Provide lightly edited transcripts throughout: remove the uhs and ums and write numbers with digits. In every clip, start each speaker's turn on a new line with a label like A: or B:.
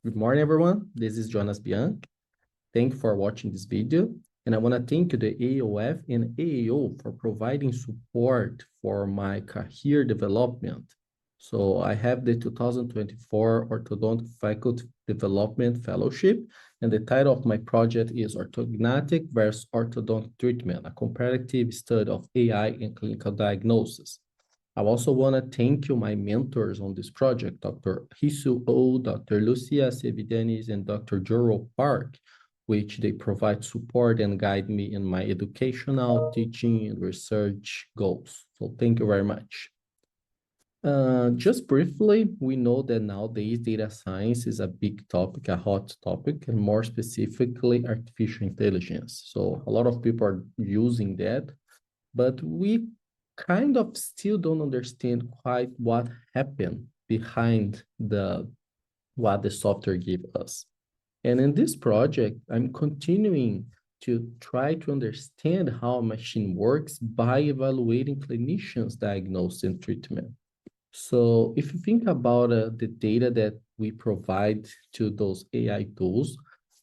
A: Good morning, everyone. This is Jonas Bianchi. Thank you for watching this video. And I want to thank you, the AOF and AAO, for providing support for my career development. So I have the 2024 Orthodontic Faculty Development Fellowship, and the title of my project is Orthodontic versus Orthodontic Treatment, a comparative study of AI in clinical diagnosis. I also want to thank you, my mentors on this project, Dr. Hisu O, Dr. Lucia Sevidanis, and Dr. Joro Park, which they provide support and guide me in my educational, teaching, and research goals. So thank you very much. Just briefly, we know that nowadays data science is a big topic, a hot topic, and more specifically, artificial intelligence. So a lot of people are using that, but we kind of still don't understand quite what happened behind what the software gave us. And in this project, I'm continuing to try to understand how a machine works by evaluating clinicians' diagnosis and treatment. So if you think about the data that we provide to those AI tools,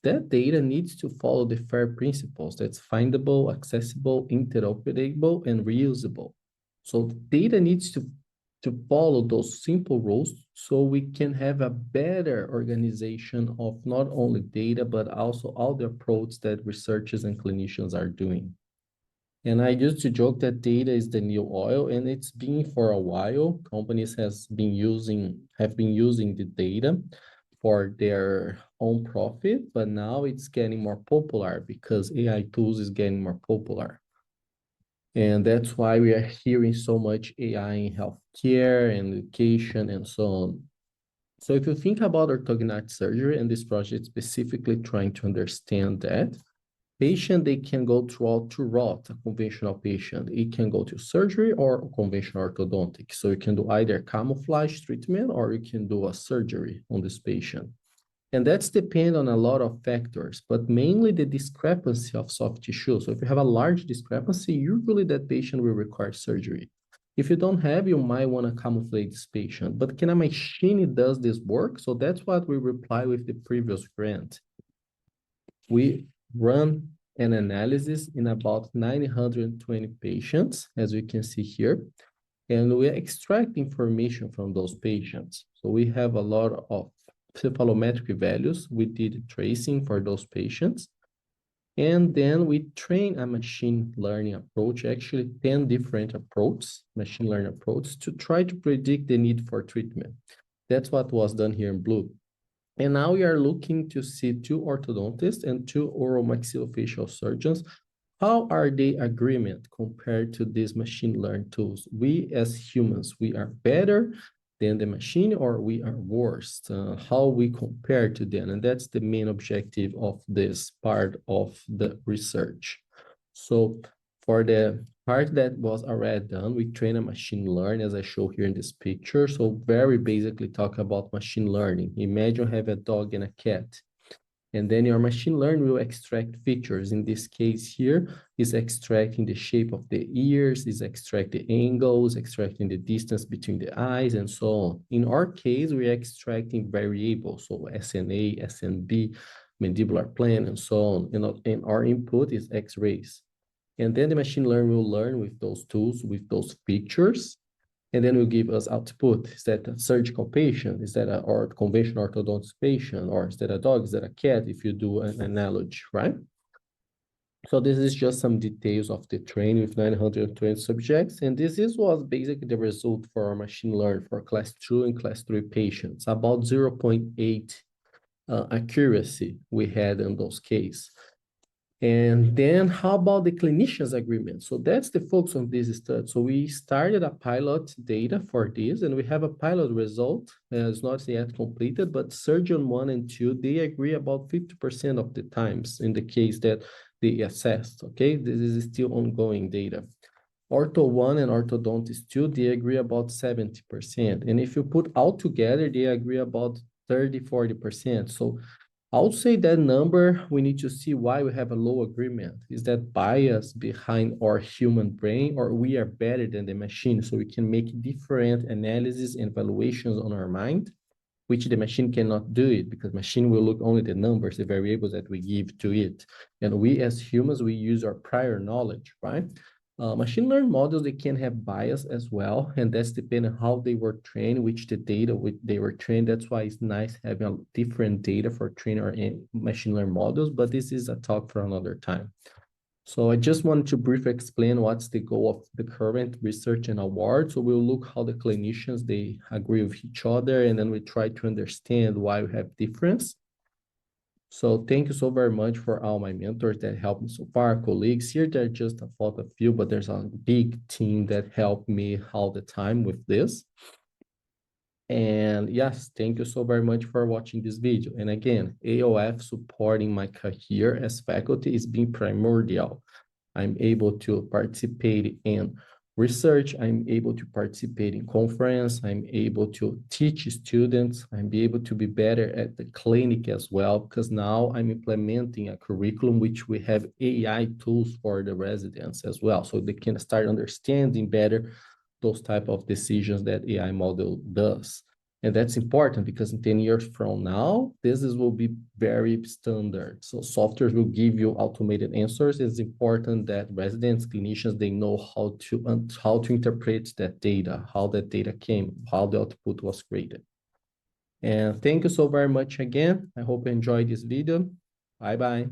A: that data needs to follow the FAIR principles. That's findable, accessible, interoperable, and reusable. So data needs to follow those simple rules so we can have a better organization of not only data, but also all the approach that researchers and clinicians are doing. And I used to joke that data is the new oil, and it's been for a while. Companies have been using the data for their own profit, but now it's getting more popular because AI tools is getting more popular. And that's why we are hearing so much AI in healthcare and education and so on. So if you think about orthodontic surgery, and this project specifically trying to understand that, patient, they can go throughout two routes, a conventional patient. It can go to surgery or conventional orthodontic. So you can do either camouflage treatment or you can do a surgery on this patient. And that's depend on a lot of factors, but mainly the discrepancy of soft tissue. So if you have a large discrepancy, usually that patient will require surgery. If you don't have, you might want to camouflage this patient. But can a machine does this work? So that's what we reply with the previous grant. We run an analysis in about 920 patients, as we can see here, and we extract information from those patients. So we have a lot of cephalometric values. We did tracing for those patients. And then we train a machine learning approach, actually 10 different approaches, machine learning approaches, to try to predict the need for treatment. That's what was done here in blue. And now we are looking to see two orthodontists and two oral maxillofacial surgeons. How are they agreement compared to these machine learned tools? We as humans, we are better than the machine or we are worse? How we compare to them? And that's the main objective of this part of the research. So for the part that was already done, we train a machine learn, as I show here in this picture. So very basically talk about machine learning. Imagine you have a dog and a cat. And then your machine learning will extract features. In this case here, is extracting the shape of the ears, is extracting angles, extracting the distance between the eyes, and so on. In our case, we're extracting variables, so SNA, SNB, mandibular plane, and so on. And our input is X-rays. And then the machine learning will learn with those tools, with those features, and then will give us output. Is that a surgical patient? Is that a conventional orthodontist patient? Or is that a dog? Is that a cat? If you do an analogy, right? So this is just some details of the training with 920 subjects. And was basically the result for our machine learning for class 2 and class 3 patients, about 0.8 accuracy we had in those cases. And then how about the clinicians agreement? So that's the focus on this study. So we started a pilot data for this, and we have a pilot result. It's not yet completed, but surgeon 1 and 2, they agree about 50% of the times in the case that they assessed, okay? This is still ongoing data. Ortho 1 and orthodontist 2, they agree about 70%. And if you put all together, they agree about 30-40%. So I would say that number, we need to see why we have a low agreement. Is that bias behind our human brain, or we are better than the machine, so we can make different analysis and evaluations on our mind? which the machine cannot do it because machine will look only the numbers, the variables that we give to it. And we as humans, we use our prior knowledge, right? Machine learning models, they can have bias as well, and that's depending on how they were trained, which the data they were trained. That's why it's nice having a different data for training our machine learning models, but this is a talk for another time. So I just wanted to briefly explain what's the goal of the current research and award. So we'll look how the clinicians, they agree with each other, and then we try to understand why we have difference. So thank you so very much for all my mentors that helped me so far, colleagues. Here, they're just a photo of few, but there's a big team that helped me all the time with this. And yes, thank you so very much for watching this video. And again, AOF supporting my career as faculty is being primordial. I'm able to participate in research. I'm able to participate in conference. I'm able to teach students. I'm able to be better at the clinic as well, because now I'm implementing a curriculum which we have AI tools for the residents as well. So they can start understanding better those type of decisions that AI model does. And that's important because in 10 years from now, will be very standard. So software will give you automated answers. It's important that residents, clinicians, they know how to interpret that data, how that data came, how the output was created. And thank you so very much again. I hope you enjoyed this video. Bye-bye.